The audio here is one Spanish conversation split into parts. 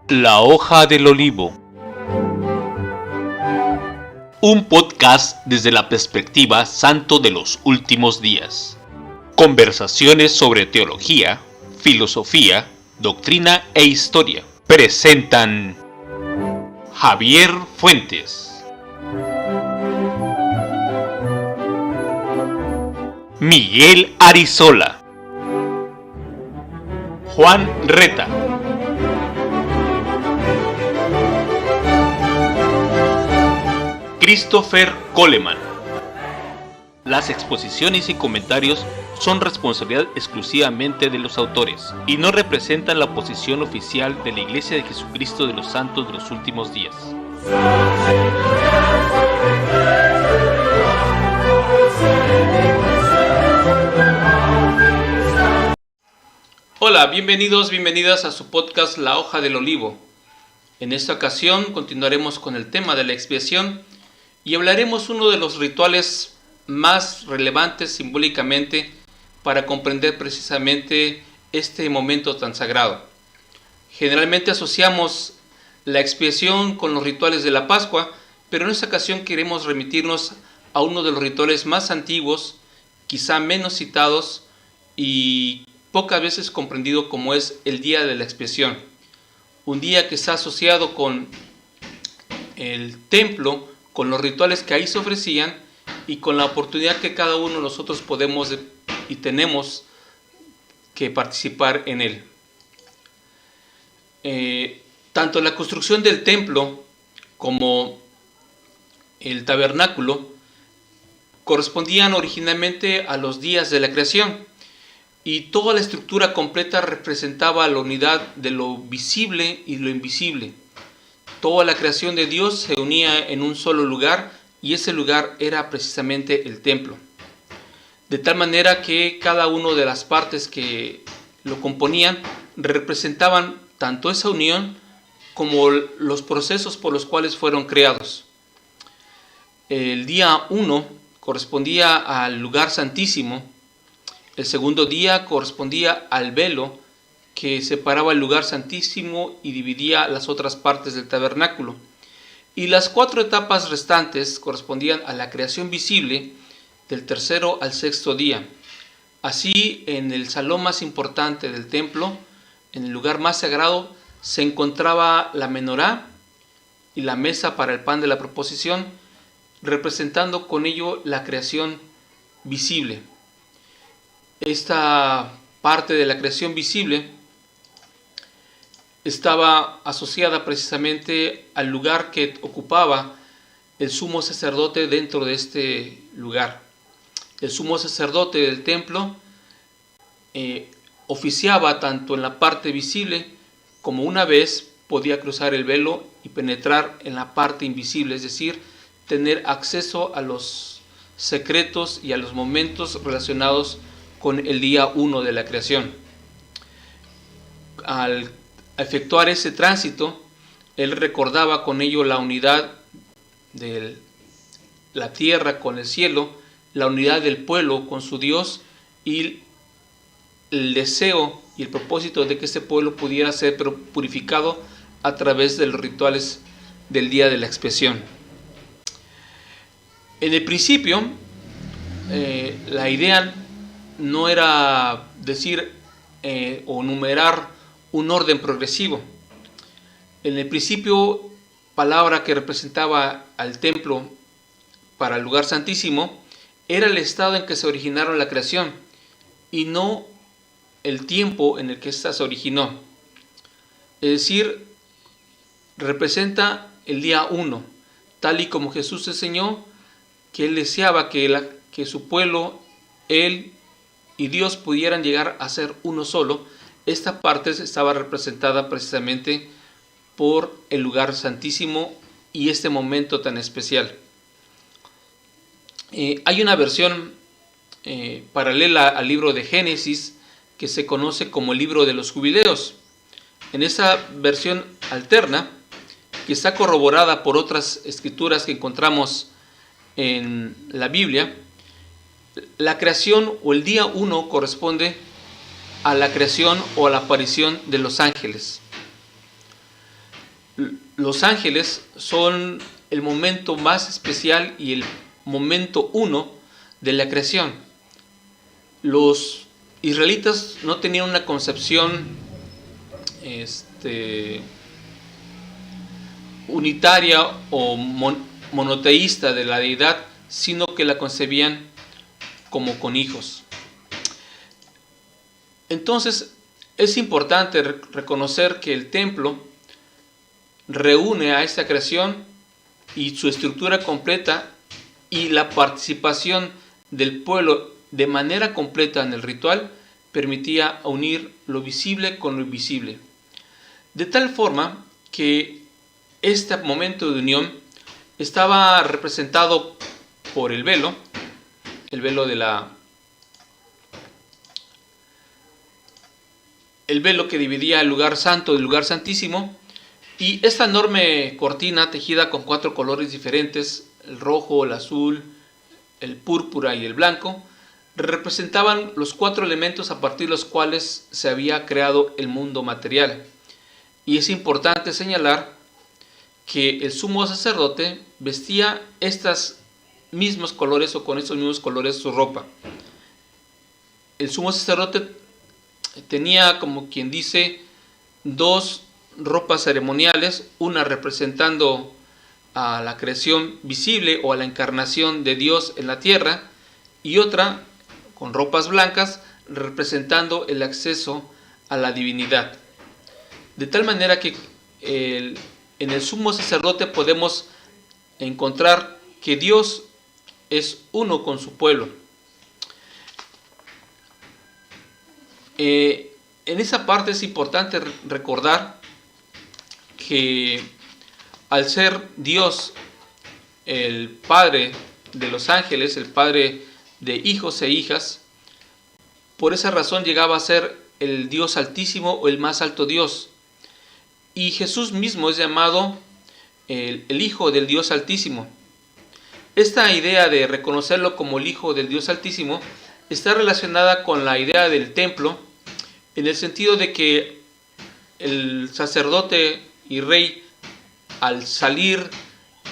La hoja del olivo. Un podcast desde la perspectiva santo de los últimos días. Conversaciones sobre teología, filosofía, doctrina e historia. Presentan Javier Fuentes, Miguel Arizola, Juan Reta, Christopher Coleman. Las exposiciones y comentarios son responsabilidad exclusivamente de los autores y no representan la posición oficial de la Iglesia de Jesucristo de los Santos de los Últimos Días. Hola, bienvenidas a su podcast La Hoja del Olivo. En esta ocasión continuaremos con el tema de la expiación y hablaremos uno de los rituales más relevantes simbólicamente para comprender precisamente este momento tan sagrado. Generalmente asociamos la expiación con los rituales de la Pascua, pero en esta ocasión queremos remitirnos a uno de los rituales más antiguos, quizá menos citados y pocas veces comprendido, como es el día de la expiación. Un día que está asociado con el templo, con los rituales que ahí se ofrecían y con la oportunidad que cada uno de nosotros podemos y tenemos que participar en él. Tanto la construcción del templo como el tabernáculo correspondían originalmente a los días de la creación, y toda la estructura completa representaba la unidad de lo visible y lo invisible. Toda la creación de Dios se unía en un solo lugar, y ese lugar era precisamente el templo. De tal manera que cada una de las partes que lo componían representaban tanto esa unión como los procesos por los cuales fueron creados. El día 1 correspondía al lugar santísimo. El segundo día correspondía al velo que separaba el lugar santísimo y dividía las otras partes del tabernáculo. Y las 4 etapas restantes correspondían a la creación visible del tercero al sexto día. Así, en el salón más importante del templo, en el lugar más sagrado, se encontraba la menorá y la mesa para el pan de la proposición, representando con ello la creación visible. Esta parte de la creación visible estaba asociada precisamente al lugar que ocupaba el sumo sacerdote dentro de este lugar. El sumo sacerdote del templo oficiaba tanto en la parte visible como una vez podía cruzar el velo y penetrar en la parte invisible, es decir, tener acceso a los secretos y a los momentos relacionados con el día 1 de la creación. Al efectuar ese tránsito, él recordaba con ello la unidad de la tierra con el cielo, la unidad del pueblo con su Dios y el deseo y el propósito de que este pueblo pudiera ser purificado a través de los rituales del día de la expiación. En el principio, la idea no era decir o numerar un orden progresivo. En el principio, palabra que representaba al templo para el lugar santísimo era el estado en que se originaron la creación y no el tiempo en el que ésta se originó. Es decir, representa el día 1, tal y como Jesús enseñó que él deseaba que su pueblo, él y Dios pudieran llegar a ser uno solo. Esta parte estaba representada precisamente por el lugar santísimo y este momento tan especial. Hay una versión paralela al libro de Génesis que se conoce como el libro de los jubileos. En esa versión alterna, que está corroborada por otras escrituras que encontramos en la Biblia, la creación o el día 1 corresponde a la creación o a la aparición de los ángeles. Los ángeles son el momento más especial y el momento uno de la creación. Los israelitas no tenían una concepción unitaria o monoteísta de la deidad, sino que la concebían como con hijos. Entonces es importante reconocer que el templo reúne a esta creación y su estructura completa y la participación del pueblo de manera completa en el ritual permitía unir lo visible con lo invisible. De tal forma que este momento de unión estaba representado por el velo que dividía el lugar santo del lugar santísimo, y esta enorme cortina tejida con 4 colores diferentes, el rojo, el azul, el púrpura y el blanco, representaban los 4 elementos a partir de los cuales se había creado el mundo material. Y es importante señalar que el sumo sacerdote vestía estos mismos colores o con estos mismos colores su ropa. El sumo sacerdote tenía, como quien dice, 2 ropas ceremoniales, una representando a la creación visible o a la encarnación de Dios en la tierra, y otra con ropas blancas representando el acceso a la divinidad. De tal manera que en el sumo sacerdote podemos encontrar que Dios es uno con su pueblo. En esa parte es importante recordar que al ser Dios el Padre de los ángeles, el Padre de hijos e hijas, por esa razón llegaba a ser el Dios altísimo o el más alto Dios. Y Jesús mismo es llamado el Hijo del Dios Altísimo. Esta idea de reconocerlo como el Hijo del Dios Altísimo está relacionada con la idea del templo, en el sentido de que el sacerdote y rey, al salir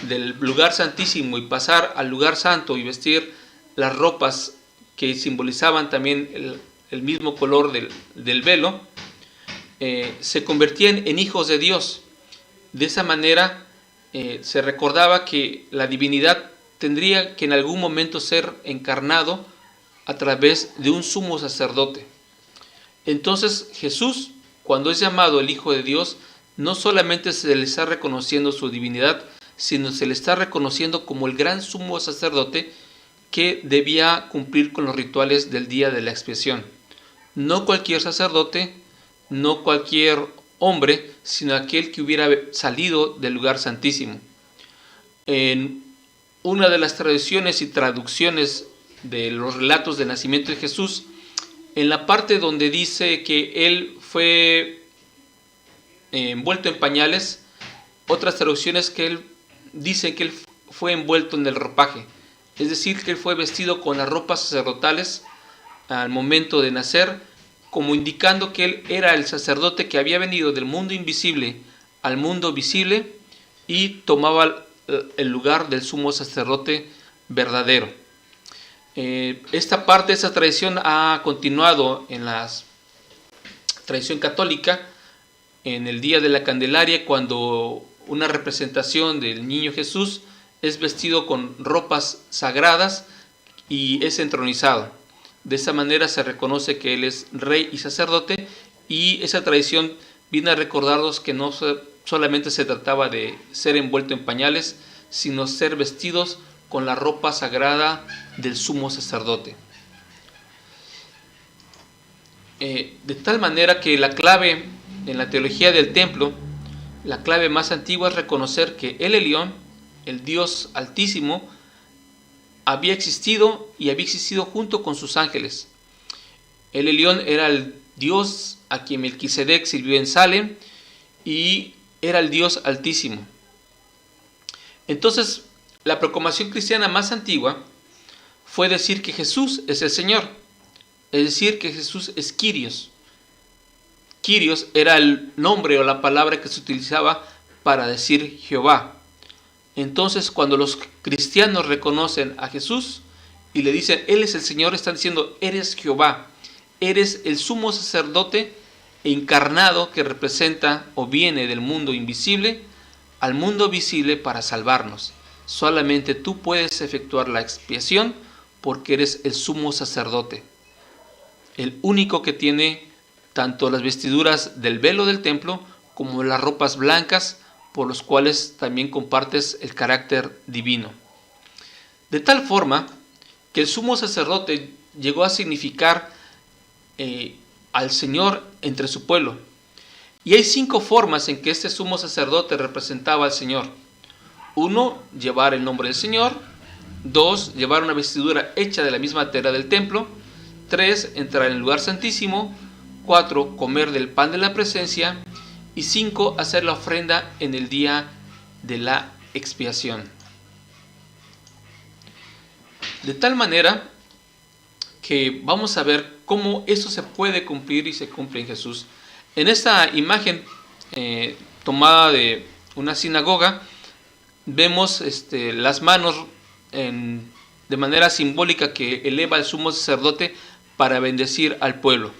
del lugar santísimo y pasar al lugar santo y vestir las ropas que simbolizaban también el mismo color del velo, se convertían en hijos de Dios. De esa manera se recordaba que la divinidad tendría que en algún momento ser encarnado a través de un sumo sacerdote. Entonces Jesús, cuando es llamado el Hijo de Dios, no solamente se le está reconociendo su divinidad, sino se le está reconociendo como el gran sumo sacerdote que debía cumplir con los rituales del día de la expiación. No cualquier sacerdote, no cualquier hombre, sino aquel que hubiera salido del lugar santísimo. En una de las tradiciones y traducciones de los relatos del nacimiento de Jesús, en la parte donde dice que él fue envuelto en pañales, otras traducciones que él dice que él fue envuelto en el ropaje, es decir, que él fue vestido con las ropas sacerdotales al momento de nacer, como indicando que él era el sacerdote que había venido del mundo invisible al mundo visible y tomaba el lugar del sumo sacerdote verdadero. Esta parte, esa tradición ha continuado en la tradición católica en el día de la Candelaria, cuando una representación del niño Jesús es vestido con ropas sagradas y es entronizado. De esa manera se reconoce que él es rey y sacerdote, y esa tradición viene a recordarnos que no solamente se trataba de ser envuelto en pañales, sino ser vestidos con la ropa sagrada del sumo sacerdote. De tal manera que la clave en la teología del templo, la clave más antigua es reconocer que el Elión, el Dios Altísimo, había existido y había existido junto con sus ángeles. El Elión era el Dios a quien Melquisedec sirvió en Salem y era el Dios Altísimo. Entonces, la proclamación cristiana más antigua fue decir que Jesús es el Señor, es decir, que Jesús es Kyrios. Kyrios era el nombre o la palabra que se utilizaba para decir Jehová. Entonces, cuando los cristianos reconocen a Jesús y le dicen, Él es el Señor, están diciendo, eres Jehová, eres el sumo sacerdote encarnado que representa o viene del mundo invisible al mundo visible para salvarnos. Solamente tú puedes efectuar la expiación porque eres el sumo sacerdote, el único que tiene tanto las vestiduras del velo del templo como las ropas blancas, por los cuales también compartes el carácter divino. De tal forma que el sumo sacerdote llegó a significar al Señor entre su pueblo. Y hay 5 formas en que este sumo sacerdote representaba al Señor. 1, llevar el nombre del Señor. 2, llevar una vestidura hecha de la misma tela del templo. 3, entrar en el lugar santísimo. 4, comer del pan de la presencia. Y 5, hacer la ofrenda en el día de la expiación. De tal manera que vamos a ver cómo eso se puede cumplir y se cumple en Jesús. En esta imagen tomada de una sinagoga, vemos las manos de manera simbólica que eleva el sumo sacerdote para bendecir al pueblo.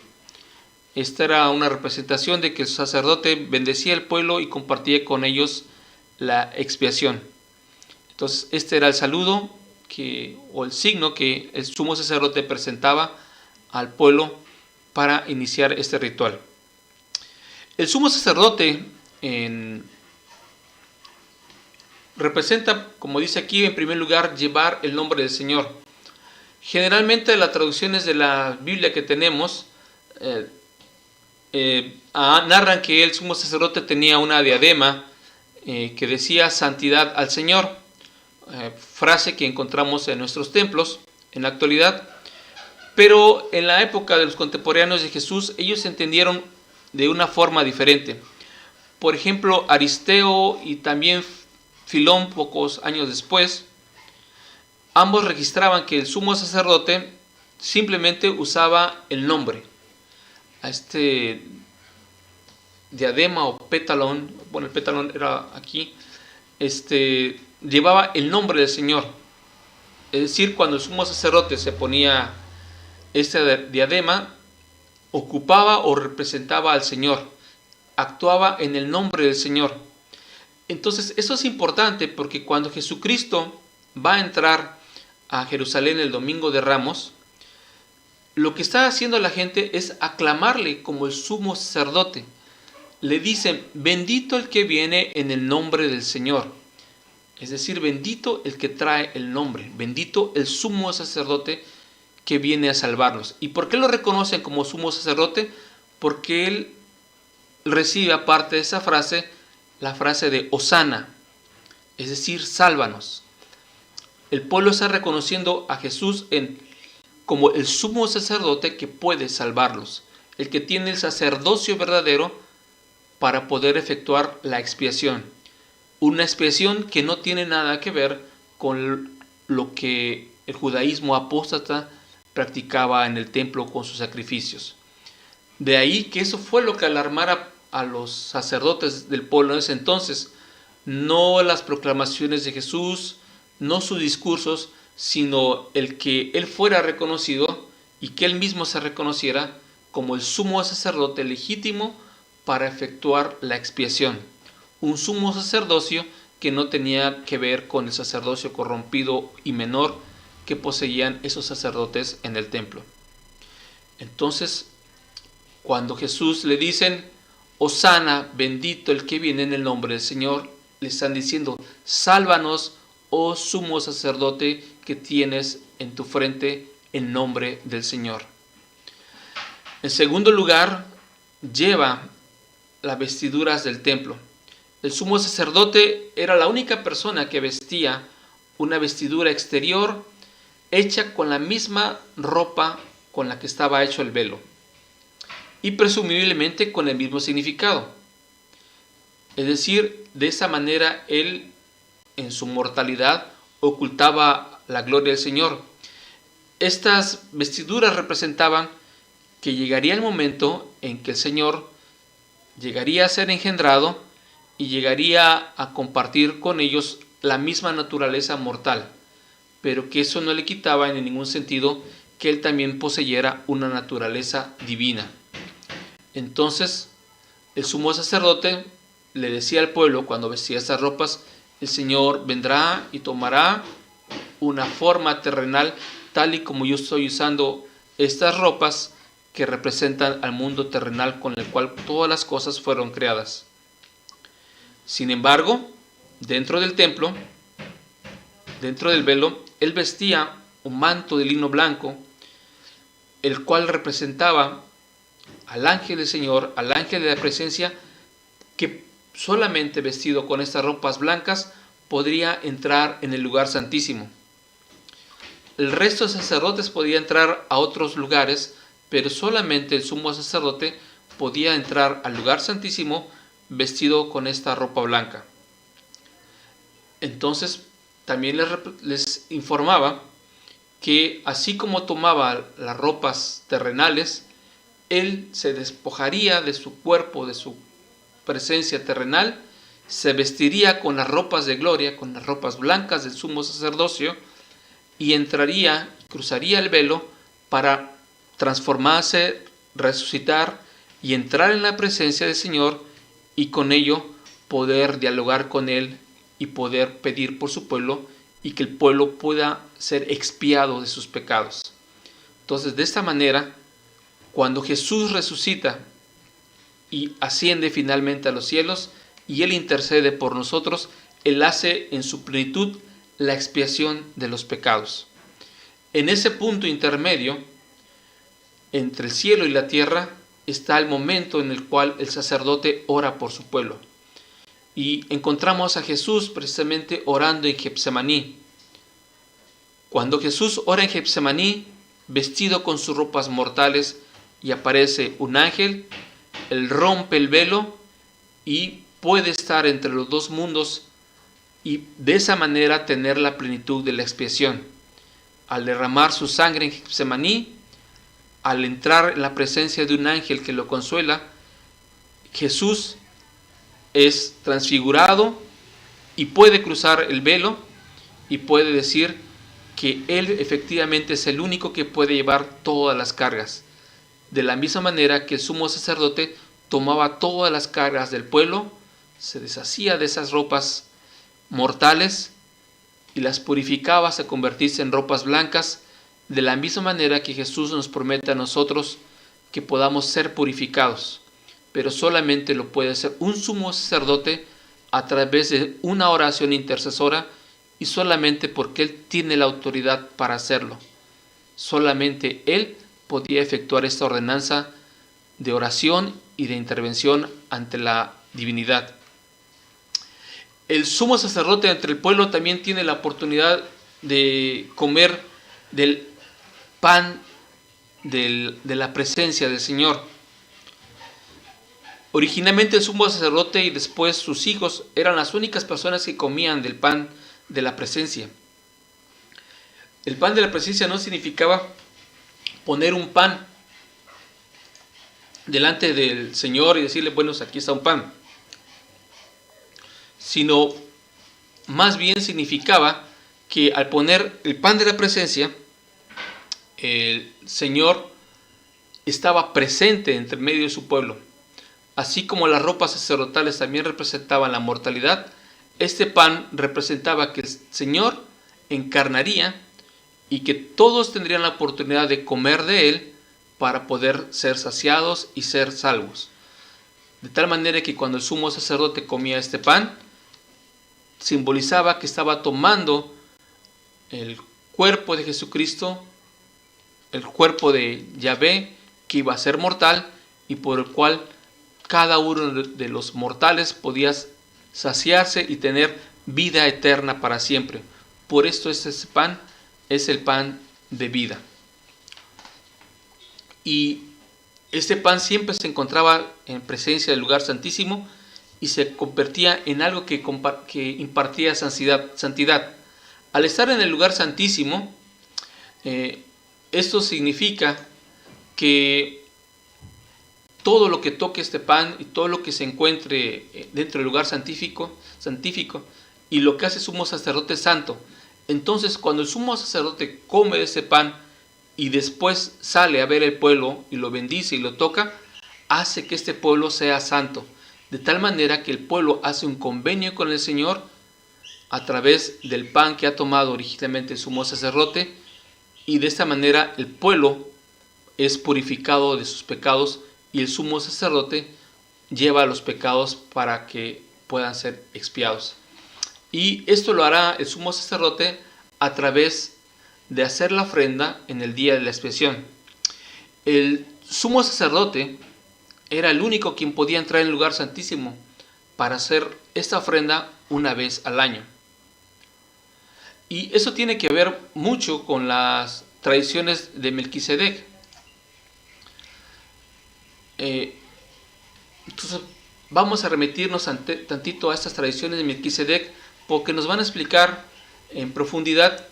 Esta era una representación de que el sacerdote bendecía al pueblo y compartía con ellos la expiación. Entonces, este era el saludo o el signo que el sumo sacerdote presentaba al pueblo para iniciar este ritual. El sumo sacerdote representa, como dice aquí, en primer lugar, llevar el nombre del Señor. Generalmente las traducciones de la Biblia que tenemos narran que el sumo sacerdote tenía una diadema que decía santidad al Señor, frase que encontramos en nuestros templos en la actualidad, pero en la época de los contemporáneos de Jesús ellos entendieron de una forma diferente. Por ejemplo, Aristeo y también Filón, pocos años después, ambos registraban que el sumo sacerdote simplemente usaba el nombre. A este diadema o pétalón, bueno, el pétalón era aquí, llevaba el nombre del Señor. Es decir, cuando el sumo sacerdote se ponía este diadema, ocupaba o representaba al Señor, actuaba en el nombre del Señor. Entonces, eso es importante porque cuando Jesucristo va a entrar a Jerusalén el domingo de Ramos, lo que está haciendo la gente es aclamarle como el sumo sacerdote. Le dicen, bendito el que viene en el nombre del Señor. Es decir, bendito el que trae el nombre, bendito el sumo sacerdote que viene a salvarnos. ¿Y por qué lo reconocen como sumo sacerdote? Porque él recibe, aparte de esa frase, la frase de Hosana, es decir, sálvanos. El pueblo está reconociendo a Jesús como el sumo sacerdote que puede salvarlos, el que tiene el sacerdocio verdadero para poder efectuar la expiación. Una expiación que no tiene nada que ver con lo que el judaísmo apóstata practicaba en el templo con sus sacrificios. De ahí que eso fue lo que alarmara a los sacerdotes del pueblo en ese entonces. No las proclamaciones de Jesús, no sus discursos, sino el que él fuera reconocido y que él mismo se reconociera como el sumo sacerdote legítimo para efectuar la expiación. Un sumo sacerdocio que no tenía que ver con el sacerdocio corrompido y menor que poseían esos sacerdotes en el templo. Entonces, cuando Jesús le dicen, Hosana, bendito el que viene en el nombre del Señor, le están diciendo, sálvanos, oh sumo sacerdote que tienes en tu frente en nombre del Señor. En segundo lugar, lleva las vestiduras del templo. El sumo sacerdote era la única persona que vestía una vestidura exterior hecha con la misma ropa con la que estaba hecho el velo y presumiblemente con el mismo significado. Es decir, de esa manera él en su mortalidad ocultaba la gloria del Señor. Estas vestiduras representaban que llegaría el momento en que el Señor llegaría a ser engendrado y llegaría a compartir con ellos la misma naturaleza mortal, pero que eso no le quitaba en ningún sentido que él también poseyera una naturaleza divina. Entonces, el sumo sacerdote le decía al pueblo cuando vestía esas ropas: el Señor vendrá y tomará una forma terrenal, tal y como yo estoy usando estas ropas que representan al mundo terrenal con el cual todas las cosas fueron creadas. Sin embargo, dentro del templo, dentro del velo, él vestía un manto de lino blanco, el cual representaba al ángel del Señor, al ángel de la presencia, que solamente vestido con estas ropas blancas podría entrar en el lugar santísimo. El resto de sacerdotes podía entrar a otros lugares, pero solamente el sumo sacerdote podía entrar al lugar santísimo vestido con esta ropa blanca. Entonces también les informaba que así como tomaba las ropas terrenales, él se despojaría de su cuerpo, de su presencia terrenal, se vestiría con las ropas de gloria, con las ropas blancas del sumo sacerdocio, y entraría, cruzaría el velo para transformarse, resucitar y entrar en la presencia del Señor, y con ello poder dialogar con Él y poder pedir por su pueblo, y que el pueblo pueda ser expiado de sus pecados. Entonces, de esta manera, cuando Jesús resucita y asciende finalmente a los cielos y Él intercede por nosotros, Él hace en su plenitud la expiación de los pecados. En ese punto intermedio, entre el cielo y la tierra, está el momento en el cual el sacerdote ora por su pueblo. Y encontramos a Jesús precisamente orando en Getsemaní. Cuando Jesús ora en Getsemaní, vestido con sus ropas mortales, y aparece un ángel, él rompe el velo y puede estar entre los dos mundos, y de esa manera tener la plenitud de la expiación. Al derramar su sangre en Getsemaní, al entrar en la presencia de un ángel que lo consuela, Jesús es transfigurado y puede cruzar el velo y puede decir que Él efectivamente es el único que puede llevar todas las cargas. De la misma manera que el sumo sacerdote tomaba todas las cargas del pueblo, se deshacía de esas ropas mortales y las purificaba hasta convertirse en ropas blancas, de la misma manera que Jesús nos promete a nosotros que podamos ser purificados, pero solamente lo puede hacer un sumo sacerdote a través de una oración intercesora, y solamente porque Él tiene la autoridad para hacerlo. Solamente Él podía efectuar esta ordenanza de oración y de intervención ante la divinidad. El sumo sacerdote entre el pueblo también tiene la oportunidad de comer del pan de la presencia del Señor. Originalmente el sumo sacerdote y después sus hijos eran las únicas personas que comían del pan de la presencia. El pan de la presencia no significaba poner un pan delante del Señor y decirle: bueno, aquí está un pan, sino más bien significaba que al poner el pan de la presencia, el Señor estaba presente entre medio de su pueblo. Así como las ropas sacerdotales también representaban la mortalidad, este pan representaba que el Señor encarnaría y que todos tendrían la oportunidad de comer de él para poder ser saciados y ser salvos. De tal manera que cuando el sumo sacerdote comía este pan, simbolizaba que estaba tomando el cuerpo de Jesucristo, el cuerpo de Yahvé, que iba a ser mortal y por el cual cada uno de los mortales podía saciarse y tener vida eterna para siempre. Por esto este pan es el pan de vida. Y este pan siempre se encontraba en presencia del lugar santísimo y se convertía en algo que impartía santidad. Al estar en el lugar santísimo, esto significa que todo lo que toque este pan y todo lo que se encuentre dentro del lugar santífico, y lo que hace el sumo sacerdote es santo. Entonces, cuando el sumo sacerdote come de ese pan y después sale a ver el pueblo y lo bendice y lo toca, hace que este pueblo sea santo. De tal manera que el pueblo hace un convenio con el Señor a través del pan que ha tomado originalmente el sumo sacerdote, y de esta manera el pueblo es purificado de sus pecados y el sumo sacerdote lleva los pecados para que puedan ser expiados. Y esto lo hará el sumo sacerdote a través de hacer la ofrenda en el día de la expiación. El sumo sacerdote era el único quien podía entrar en el lugar santísimo para hacer esta ofrenda una vez al año. Y eso tiene que ver mucho con las tradiciones de Melquisedec. Entonces vamos a remitirnos tantito a estas tradiciones de Melquisedec, porque nos van a explicar en profundidad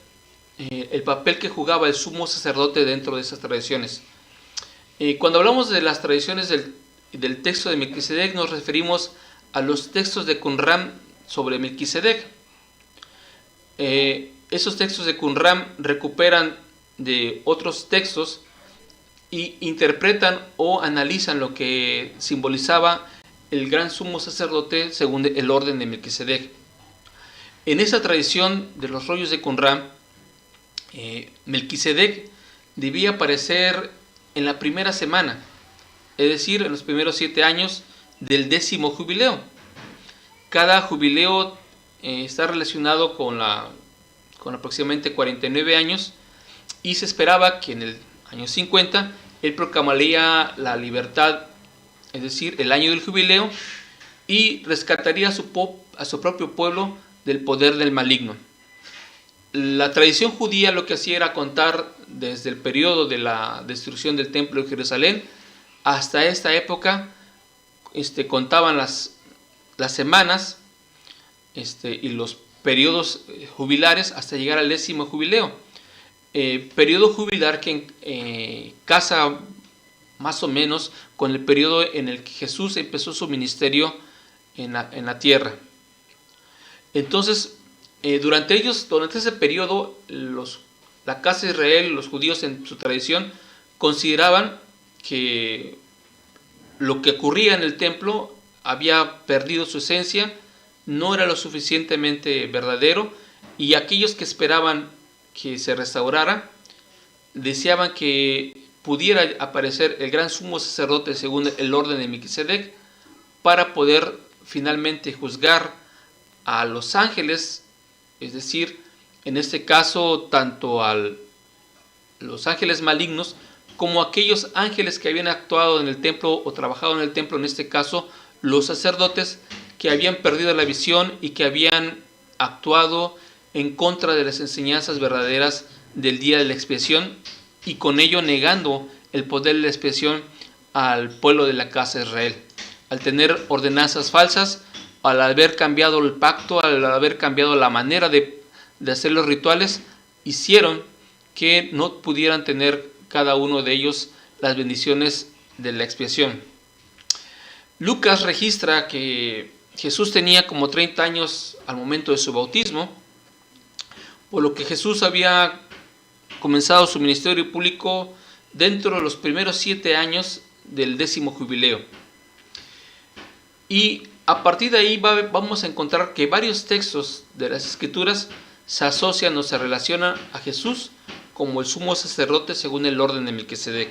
el papel que jugaba el sumo sacerdote dentro de esas tradiciones. Cuando hablamos de las tradiciones del texto de Melquisedec, nos referimos a los textos de Qumran sobre Melquisedec. Esos textos de Qumran recuperan de otros textos y interpretan o analizan lo que simbolizaba el gran sumo sacerdote según el orden de Melquisedec. En esa tradición de los rollos de Qumran, Melquisedec debía aparecer en la primera semana, es decir, en los primeros 7 años del 10º jubileo. Cada jubileo está relacionado con aproximadamente 49 años, y se esperaba que en el año 50 él proclamaría la libertad, es decir, el año del jubileo, y rescataría a su propio pueblo del poder del maligno. La tradición judía lo que hacía era contar desde el periodo de la destrucción del templo de Jerusalén hasta esta época. Contaban las semanas y los periodos jubilares hasta llegar al 10º jubileo. Periodo jubilar que casa más o menos con el periodo en el que Jesús empezó su ministerio en la tierra. Entonces, durante ese periodo, la casa de Israel, los judíos en su tradición, consideraban que lo que ocurría en el templo había perdido su esencia, no era lo suficientemente verdadero, y aquellos que esperaban que se restaurara deseaban que pudiera aparecer el gran sumo sacerdote según el orden de Melquisedec para poder finalmente juzgar a los ángeles, es decir, en este caso tanto a los ángeles malignos como aquellos ángeles que habían actuado en el templo o trabajado en el templo, en este caso los sacerdotes que habían perdido la visión y que habían actuado en contra de las enseñanzas verdaderas del día de la expiación, y con ello negando el poder de la expiación al pueblo de la casa de Israel. Al tener ordenanzas falsas, al haber cambiado el pacto, al haber cambiado la manera de hacer los rituales, hicieron que no pudieran tener cada uno de ellos las bendiciones de la expiación. Lucas registra que Jesús tenía como 30 años al momento de su bautismo, por lo que Jesús había comenzado su ministerio público dentro de los primeros 7 años del 10º jubileo. Y a partir de ahí vamos a encontrar que varios textos de las Escrituras se asocian o se relacionan a Jesús como el sumo sacerdote según el orden de Melquisedec.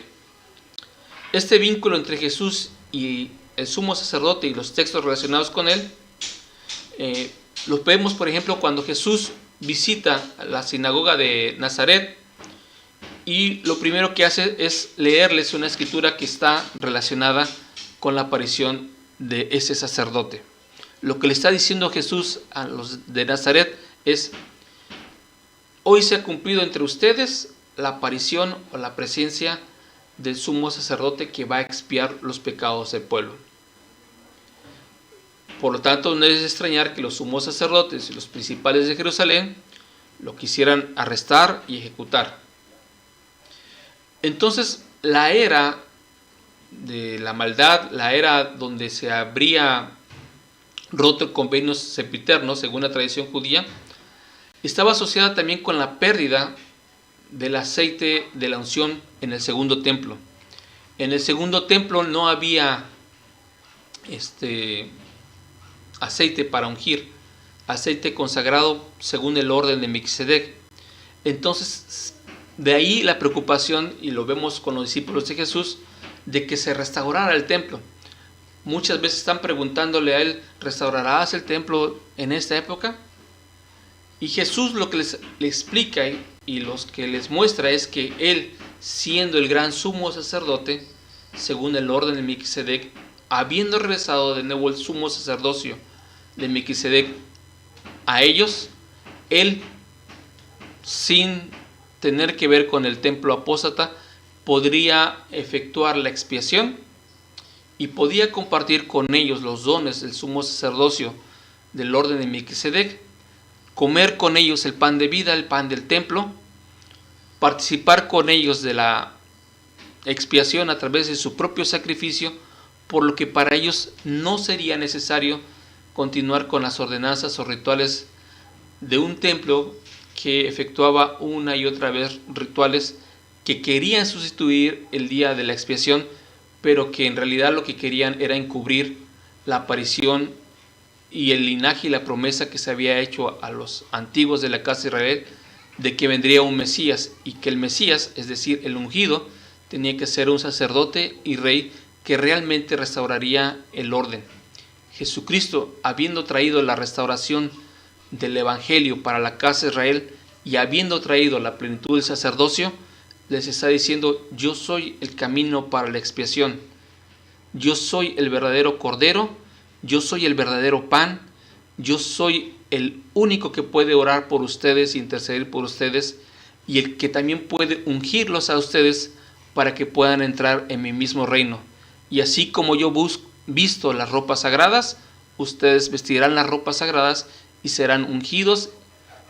Este vínculo entre Jesús y el sumo sacerdote y los textos relacionados con él, los vemos, por ejemplo, cuando Jesús visita la sinagoga de Nazaret, y lo primero que hace es leerles una escritura que está relacionada con la aparición de ese sacerdote. Lo que le está diciendo Jesús a los de Nazaret es: hoy se ha cumplido entre ustedes la aparición o la presencia del sumo sacerdote que va a expiar los pecados del pueblo. Por lo tanto, no es de extrañar que los sumos sacerdotes y los principales de Jerusalén lo quisieran arrestar y ejecutar. Entonces, la era de la maldad, la era donde se habría roto el convenio sempiterno, según la tradición judía, estaba asociada también con la pérdida del aceite de la unción en el segundo templo. En el segundo templo no había aceite para ungir, aceite consagrado según el orden de Melquisedec. Entonces, de ahí la preocupación, y lo vemos con los discípulos de Jesús, de que se restaurara el templo. Muchas veces están preguntándole a él, ¿restaurarás el templo en esta época? Y Jesús lo que le explica y los que les muestra es que él, siendo el gran sumo sacerdote, según el orden de Melquisedec, habiendo regresado de nuevo el sumo sacerdocio de Melquisedec a ellos, él, sin tener que ver con el templo apóstata, podría efectuar la expiación y podía compartir con ellos los dones del sumo sacerdocio del orden de Melquisedec, comer con ellos el pan de vida, el pan del templo, participar con ellos de la expiación a través de su propio sacrificio, por lo que para ellos no sería necesario continuar con las ordenanzas o rituales de un templo que efectuaba una y otra vez rituales que querían sustituir el día de la expiación, pero que en realidad lo que querían era encubrir la aparición y el linaje y la promesa que se había hecho a los antiguos de la casa de Israel de que vendría un Mesías, y que el Mesías, es decir, el ungido, tenía que ser un sacerdote y rey que realmente restauraría el orden. Jesucristo, habiendo traído la restauración del Evangelio para la casa de Israel y habiendo traído la plenitud del sacerdocio, les está diciendo: yo soy el camino para la expiación, yo soy el verdadero cordero, yo soy el verdadero pan, yo soy el único que puede orar por ustedes, interceder por ustedes, y el que también puede ungirlos a ustedes para que puedan entrar en mi mismo reino. Y así como yo visto las ropas sagradas, ustedes vestirán las ropas sagradas y serán ungidos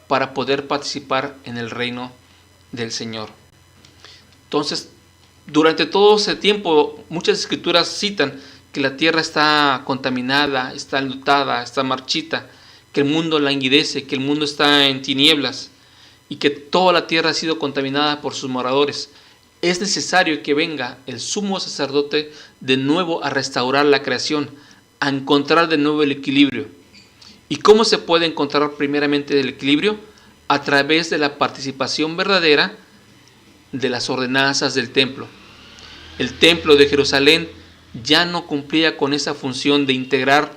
para poder participar en el reino del Señor. Entonces, durante todo ese tiempo, muchas escrituras citan que la tierra está contaminada, está enlutada, está marchita, que el mundo languidece, que el mundo está en tinieblas y que toda la tierra ha sido contaminada por sus moradores. Es necesario que venga el sumo sacerdote de nuevo a restaurar la creación, a encontrar de nuevo el equilibrio. ¿Y cómo se puede encontrar primeramente el equilibrio? A través de la participación verdadera de las ordenanzas del templo. El templo de Jerusalén ya no cumplía con esa función de integrar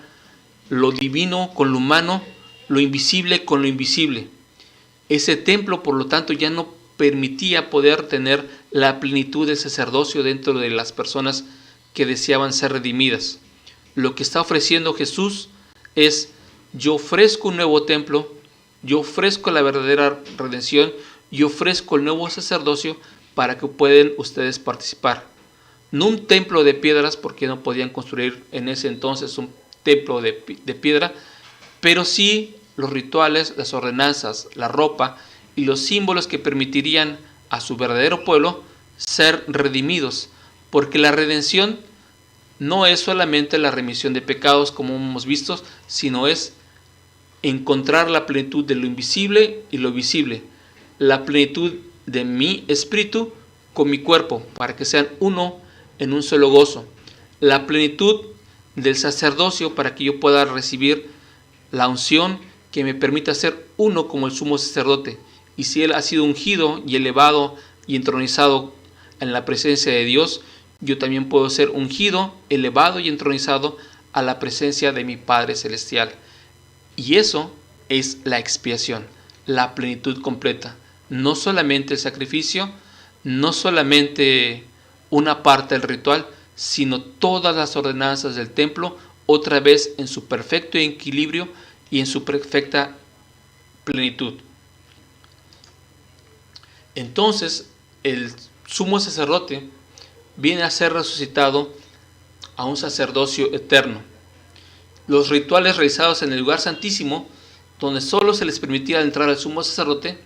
lo divino con lo humano, lo invisible con lo invisible. Ese templo, por lo tanto, ya no permitía poder tener la plenitud del sacerdocio dentro de las personas que deseaban ser redimidas. Lo que está ofreciendo Jesús es: yo ofrezco un nuevo templo, yo ofrezco la verdadera redención, yo ofrezco el nuevo sacerdocio para que puedan ustedes participar. No un templo de piedras, porque no podían construir en ese entonces un templo de piedra, pero sí los rituales, las ordenanzas, la ropa y los símbolos que permitirían a su verdadero pueblo ser redimidos, porque la redención no es solamente la remisión de pecados como hemos visto, sino es encontrar la plenitud de lo invisible y lo visible, la plenitud de mi espíritu con mi cuerpo, para que sean uno en un solo gozo, la plenitud del sacerdocio para que yo pueda recibir la unción que me permita ser uno como el sumo sacerdote. Y si él ha sido ungido y elevado y entronizado en la presencia de Dios, yo también puedo ser ungido, elevado y entronizado a la presencia de mi Padre Celestial. Y eso es la expiación, la plenitud completa. No solamente el sacrificio, no solamente una parte del ritual, sino todas las ordenanzas del templo, otra vez en su perfecto equilibrio y en su perfecta plenitud. Entonces, el sumo sacerdote viene a ser resucitado a un sacerdocio eterno. Los rituales realizados en el lugar santísimo, donde solo se les permitía entrar al sumo sacerdote,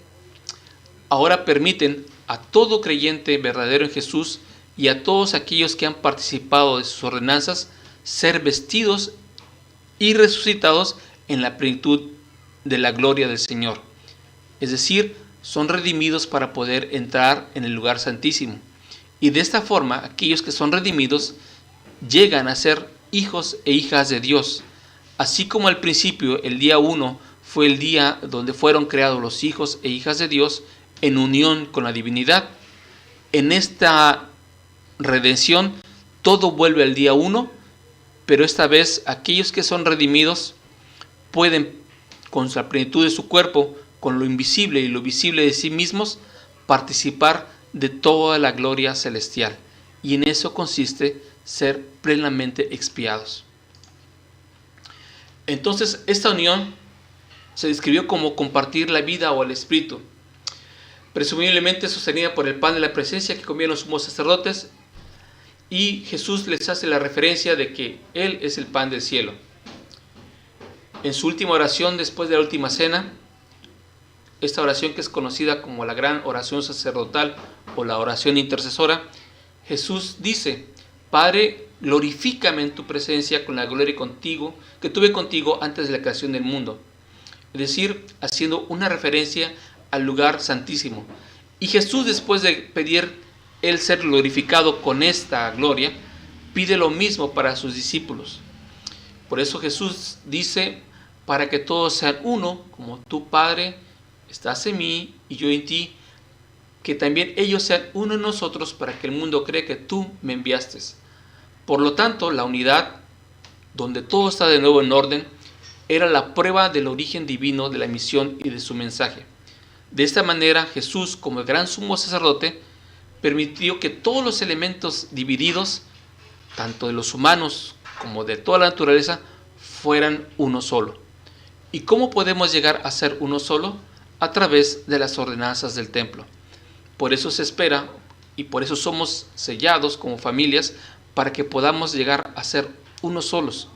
ahora permiten a todo creyente verdadero en Jesús y a todos aquellos que han participado de sus ordenanzas ser vestidos y resucitados en la plenitud de la gloria del Señor. Es decir, son redimidos para poder entrar en el lugar santísimo. Y de esta forma, aquellos que son redimidos llegan a ser hijos e hijas de Dios. Así como al principio, el día 1 fue el día donde fueron creados los hijos e hijas de Dios en unión con la divinidad. En esta redención, todo vuelve al día 1, pero esta vez aquellos que son redimidos pueden, con la plenitud de su cuerpo, con lo invisible y lo visible de sí mismos, participar de toda la gloria celestial. Y en eso consiste ser plenamente expiados. Entonces, esta unión se describió como compartir la vida o el espíritu, presumiblemente sostenida por el pan de la presencia que comían los sumos sacerdotes, y Jesús les hace la referencia de que Él es el pan del cielo. En su última oración después de la última cena, esta oración que es conocida como la gran oración sacerdotal o la oración intercesora, Jesús dice: Padre, glorifícame en tu presencia con la gloria contigo que tuve contigo antes de la creación del mundo. Es decir, haciendo una referencia al lugar santísimo. Y Jesús, después de pedir el ser glorificado con esta gloria, pide lo mismo para sus discípulos. Por eso Jesús dice: para que todos sean uno, como tú, Padre, estás en mí y yo en ti, que también ellos sean uno en nosotros, para que el mundo cree que tú me enviaste. Por lo tanto, la unidad, donde todo está de nuevo en orden, era la prueba del origen divino de la misión y de su mensaje. De esta manera, Jesús, como el gran sumo sacerdote, permitió que todos los elementos divididos, tanto de los humanos como de toda la naturaleza, fueran uno solo. ¿Y cómo podemos llegar a ser uno solo? A través de las ordenanzas del templo. Por eso se espera y por eso somos sellados como familias, para que podamos llegar a ser unos solos.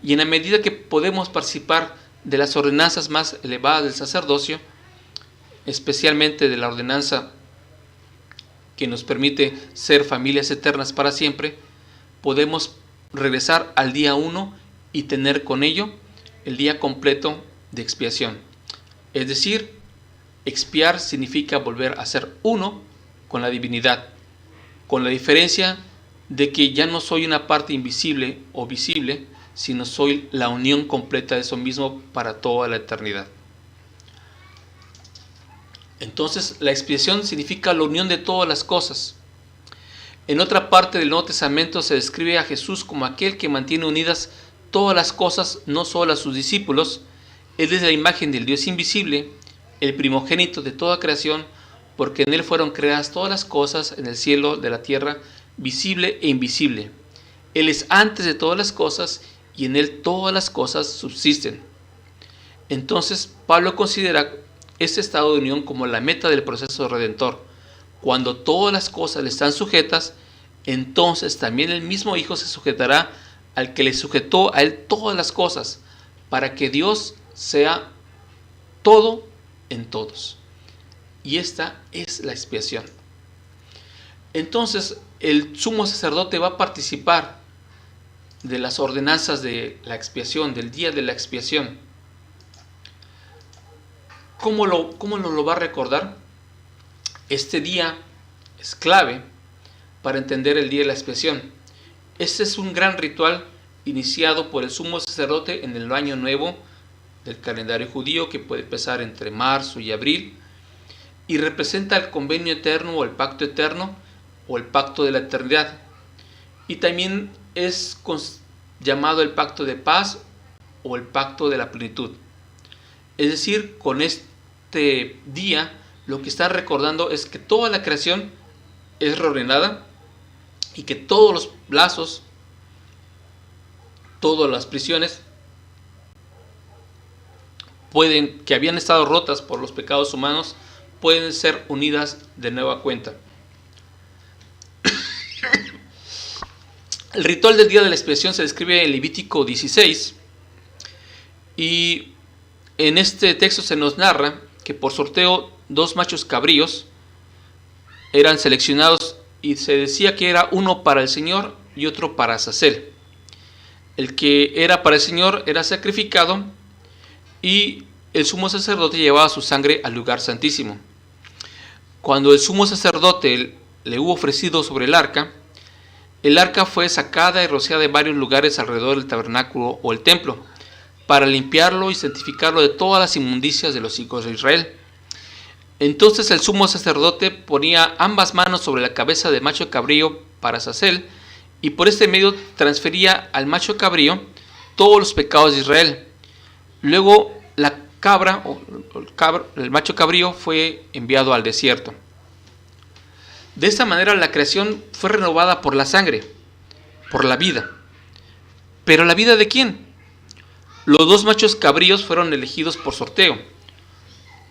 Y en la medida que podemos participar de las ordenanzas más elevadas del sacerdocio, especialmente de la ordenanza que nos permite ser familias eternas para siempre, podemos regresar al día 1 y tener con ello el día completo de expiación. Es decir, expiar significa volver a ser uno con la divinidad, con la diferencia de que ya no soy una parte invisible o visible, sino soy la unión completa de eso mismo para toda la eternidad. Entonces, la expiación significa la unión de todas las cosas. En otra parte del Nuevo Testamento se describe a Jesús como aquel que mantiene unidas todas las cosas, no solo a sus discípulos. Él es la imagen del Dios invisible, el primogénito de toda creación, porque en Él fueron creadas todas las cosas en el cielo, de la tierra, visible e invisible. Él es antes de todas las cosas y en Él todas las cosas subsisten. Entonces, Pablo considera este estado de unión como la meta del proceso redentor. Cuando todas las cosas le están sujetas, entonces también el mismo Hijo se sujetará al que le sujetó a Él todas las cosas, para que Dios sea todo en todos. Y esta es la expiación. Entonces, el sumo sacerdote va a participar de las ordenanzas de la expiación, del día de la expiación. ¿Cómo nos lo va a recordar? Este día es clave para entender el día de la expiación. Este es un gran ritual iniciado por el sumo sacerdote en el año nuevo del calendario judío, que puede empezar entre marzo y abril, y representa el convenio eterno o el pacto eterno o el pacto de la eternidad. Y también es llamado el pacto de paz o el pacto de la plenitud. Es decir, con este día lo que está recordando es que toda la creación es reordenada y que todos los lazos, todas las prisiones que habían estado rotas por los pecados humanos, pueden ser unidas de nueva cuenta. El ritual del día de la expiación se describe en Levítico 16, y en este texto se nos narra que por sorteo 2 machos cabríos eran seleccionados y se decía que era uno para el Señor y otro para Azazel. El que era para el Señor era sacrificado y el sumo sacerdote llevaba su sangre al lugar santísimo. Cuando el sumo sacerdote le hubo ofrecido sobre el arca fue sacada y rociada en varios lugares alrededor del tabernáculo o el templo, para limpiarlo y santificarlo de todas las inmundicias de los hijos de Israel. Entonces el sumo sacerdote ponía ambas manos sobre la cabeza del macho cabrío para Azazel, y por este medio transfería al macho cabrío todos los pecados de Israel. Luego la cabra, el macho cabrío, fue enviado al desierto. De esta manera la creación fue renovada por la sangre, por la vida. ¿Pero la vida de quién? Los dos machos cabríos fueron elegidos por sorteo.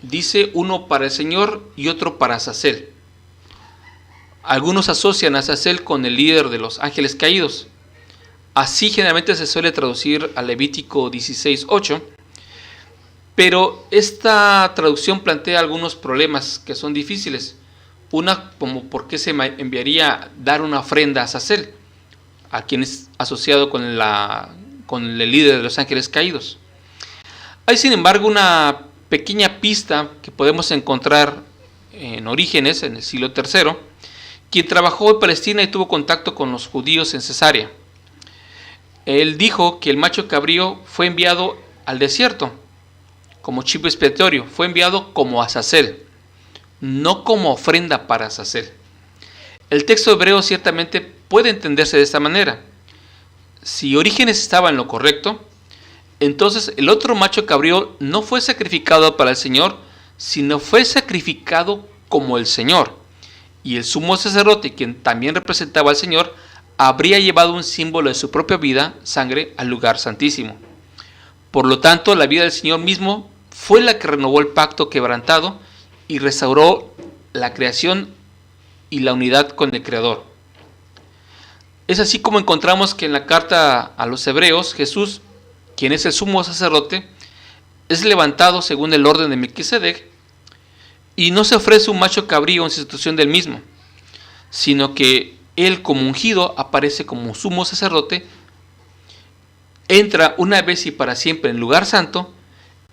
Dice uno para el Señor y otro para Azazel. Algunos asocian a Azazel con el líder de los ángeles caídos. Así generalmente se suele traducir a Levítico 16:8. Pero esta traducción plantea algunos problemas que son difíciles. Una, como por qué se enviaría dar una ofrenda a Azazel, a quien es asociado con el líder de los ángeles caídos. Hay sin embargo una pequeña pista que podemos encontrar en Orígenes, en el siglo III, quien trabajó en Palestina y tuvo contacto con los judíos en Cesarea. Él dijo que el macho cabrío fue enviado al desierto como chivo expiatorio, fue enviado como Azazel, no como ofrenda para Azazel. El texto hebreo ciertamente puede entenderse de esta manera. Si Orígenes estaba en lo correcto, entonces el otro macho cabrío no fue sacrificado para el Señor, sino fue sacrificado como el Señor. Y el sumo sacerdote, quien también representaba al Señor, habría llevado un símbolo de su propia vida, sangre, al lugar santísimo. Por lo tanto, la vida del Señor mismo fue la que renovó el pacto quebrantado y restauró la creación y la unidad con el Creador. Es así como encontramos que en la carta a los Hebreos, Jesús, quien es el sumo sacerdote, es levantado según el orden de Melquisedec, y no se ofrece un macho cabrío en sustitución del mismo, sino que él, como ungido, aparece como sumo sacerdote, entra una vez y para siempre en el lugar santo,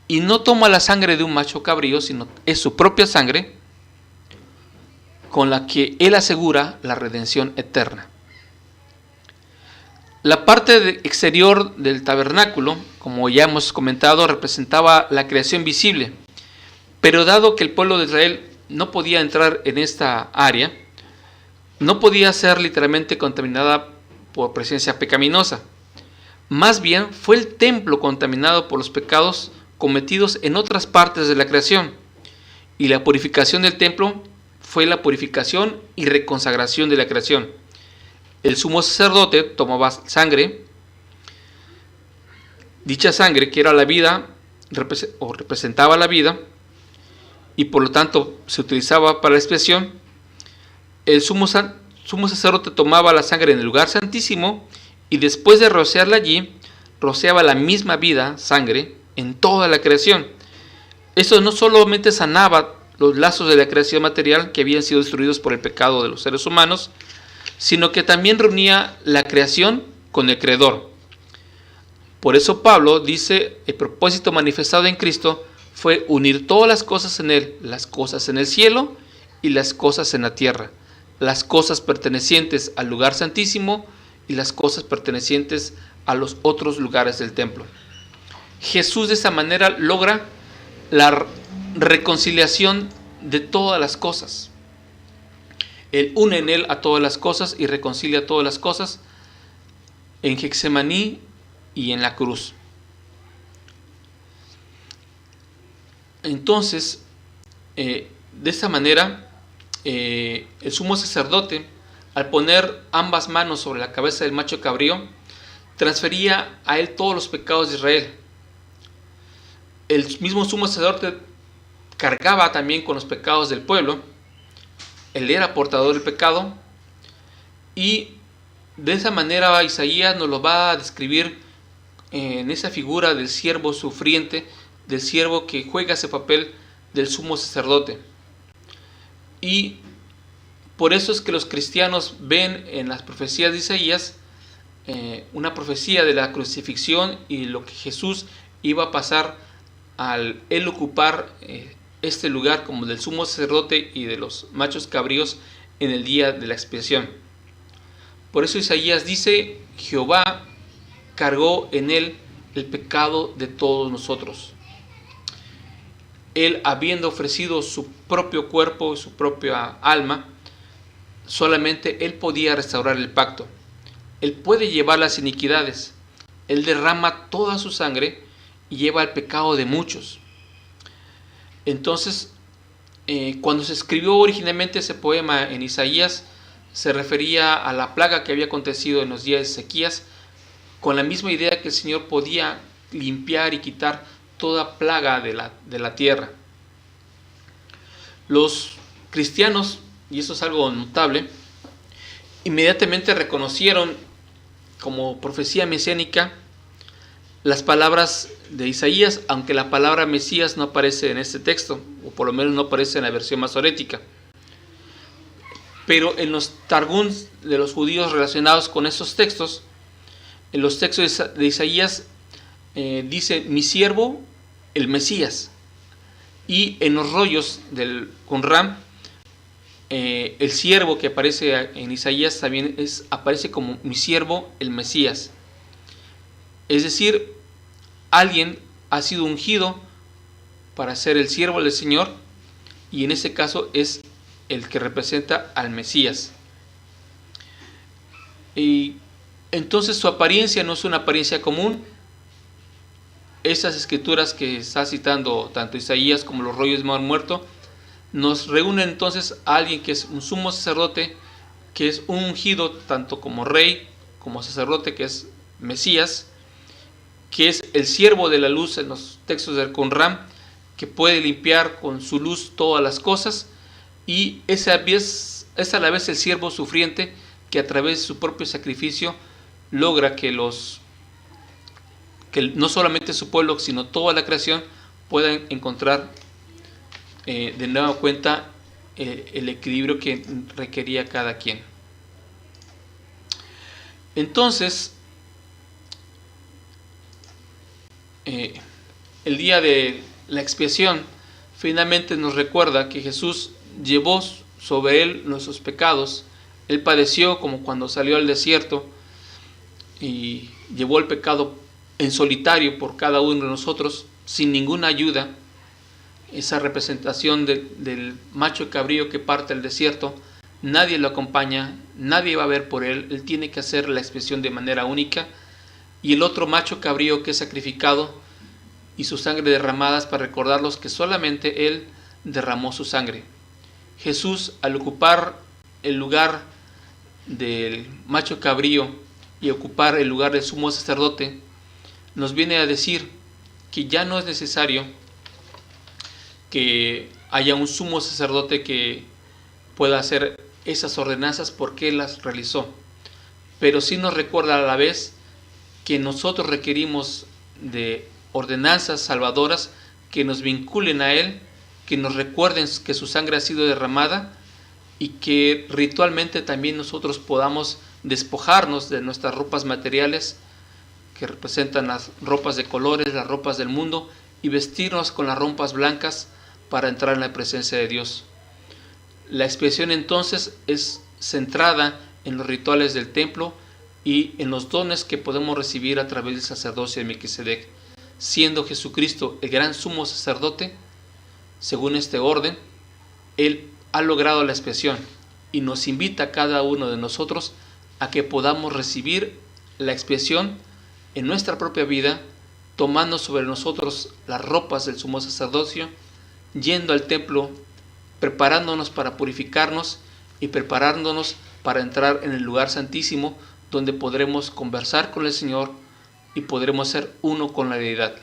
y no toma la sangre de un macho cabrío, sino es su propia sangre, con la que él asegura la redención eterna. La parte exterior del tabernáculo, como ya hemos comentado, representaba la creación visible, pero dado que el pueblo de Israel no podía entrar en esta área, no podía ser literalmente contaminada por presencia pecaminosa. Más bien fue el templo contaminado por los pecados cometidos en otras partes de la creación, y la purificación del templo fue la purificación y reconsagración de la creación. El sumo sacerdote tomaba sangre, dicha sangre que era la vida, o representaba la vida, y por lo tanto se utilizaba para la expiación. El sumo sacerdote tomaba la sangre en el lugar santísimo y después de rociarla allí, rociaba la misma vida, sangre, en toda la creación. Eso no solamente sanaba los lazos de la creación material que habían sido destruidos por el pecado de los seres humanos, sino que también reunía la creación con el Creador. Por eso Pablo dice, el propósito manifestado en Cristo fue unir todas las cosas en Él, las cosas en el cielo y las cosas en la tierra, las cosas pertenecientes al lugar santísimo y las cosas pertenecientes a los otros lugares del templo. Jesús de esa manera logra la reconciliación de todas las cosas. Él une en Él a todas las cosas y reconcilia todas las cosas en Getsemaní y en la cruz. Entonces, de esta manera, el sumo sacerdote, al poner ambas manos sobre la cabeza del macho cabrío, transfería a él todos los pecados de Israel. El mismo sumo sacerdote cargaba también con los pecados del pueblo. Él era portador del pecado, y de esa manera Isaías nos lo va a describir en esa figura del siervo sufriente, del siervo que juega ese papel del sumo sacerdote. Y Por eso es que los cristianos ven en las profecías de Isaías una profecía de la crucifixión y lo que Jesús iba a pasar al él ocupar este lugar como del sumo sacerdote y de los machos cabríos en el día de la expiación. Por eso Isaías dice: Jehová cargó en él el pecado de todos nosotros. Él, habiendo ofrecido su propio cuerpo y su propia alma, solamente él podía restaurar el pacto. Él puede llevar las iniquidades. Él derrama toda su sangre y lleva el pecado de muchos. Entonces, cuando se escribió originalmente ese poema en Isaías, se refería a la plaga que había acontecido en los días de Ezequías, con la misma idea que el Señor podía limpiar y quitar toda plaga de la tierra. Los cristianos, y eso es algo notable, inmediatamente reconocieron como profecía mesiánica las palabras de Isaías, aunque la palabra Mesías no aparece en este texto, o por lo menos no aparece en la versión masorética. Pero en los targums de los judíos relacionados con esos textos, en los textos de Isaías dice: mi siervo el Mesías. Y en los rollos del Qumran, el siervo que aparece en Isaías también aparece como mi siervo el Mesías. Es decir, alguien ha sido ungido para ser el siervo del Señor, y en ese caso es el que representa al Mesías. Y entonces su apariencia no es una apariencia común. Esas escrituras que está citando tanto Isaías como los rollos de Mar Muerto nos reúnen entonces a alguien que es un sumo sacerdote, que es un ungido tanto como rey como sacerdote, que es Mesías, que es el siervo de la luz en los textos del Qumran, que puede limpiar con su luz todas las cosas, y es a la vez el siervo sufriente que a través de su propio sacrificio logra que no solamente su pueblo, sino toda la creación puedan encontrar de nueva cuenta el equilibrio que requería cada quien. Entonces, el día de la expiación finalmente nos recuerda que Jesús llevó sobre él nuestros pecados. Él padeció como cuando salió al desierto y llevó el pecado en solitario por cada uno de nosotros, sin ninguna ayuda. Esa representación del macho cabrío que parte al desierto, nadie lo acompaña, nadie va a ver por él, él tiene que hacer la expiación de manera única. Y el otro macho cabrío que es sacrificado y su sangre derramadas para recordarlos que solamente él derramó su sangre. Jesús, al ocupar el lugar del macho cabrío y ocupar el lugar del sumo sacerdote, nos viene a decir que ya no es necesario que haya un sumo sacerdote que pueda hacer esas ordenanzas porque él las realizó, pero sí nos recuerda a la vez que nosotros requerimos de ordenanzas salvadoras que nos vinculen a él, que nos recuerden que su sangre ha sido derramada, y que ritualmente también nosotros podamos despojarnos de nuestras ropas materiales que representan las ropas de colores, las ropas del mundo, y vestirnos con las ropas blancas para entrar en la presencia de Dios. La expiación entonces es centrada en los rituales del templo y en los dones que podemos recibir a través del sacerdocio de Melquisedec. Siendo Jesucristo el gran sumo sacerdote, según este orden, él ha logrado la expiación y nos invita a cada uno de nosotros a que podamos recibir la expiación en nuestra propia vida, tomando sobre nosotros las ropas del sumo sacerdocio, yendo al templo, preparándonos para purificarnos y preparándonos para entrar en el lugar santísimo, donde podremos conversar con el Señor y podremos ser uno con la deidad.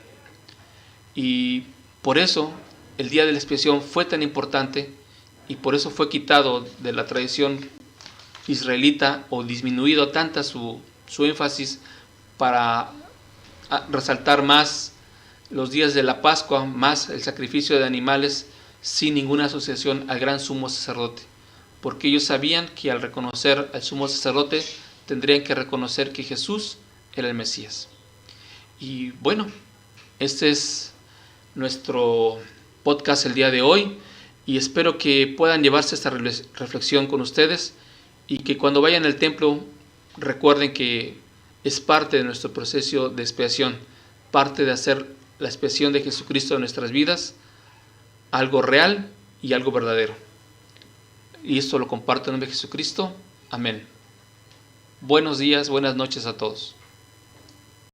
Y por eso el día de la expiación fue tan importante, y por eso fue quitado de la tradición israelita o disminuido tanta su énfasis para resaltar más los días de la Pascua, más el sacrificio de animales, sin ninguna asociación al gran sumo sacerdote. porque ellos sabían que al reconocer al sumo sacerdote tendrían que reconocer que Jesús era el Mesías. Y bueno, este es nuestro podcast el día de hoy y espero que puedan llevarse esta reflexión con ustedes y que cuando vayan al templo recuerden que es parte de nuestro proceso de expiación, parte de hacer la expiación de Jesucristo en nuestras vidas, algo real y algo verdadero. Y esto lo comparto en nombre de Jesucristo. Amén. Buenos días, buenas noches a todos.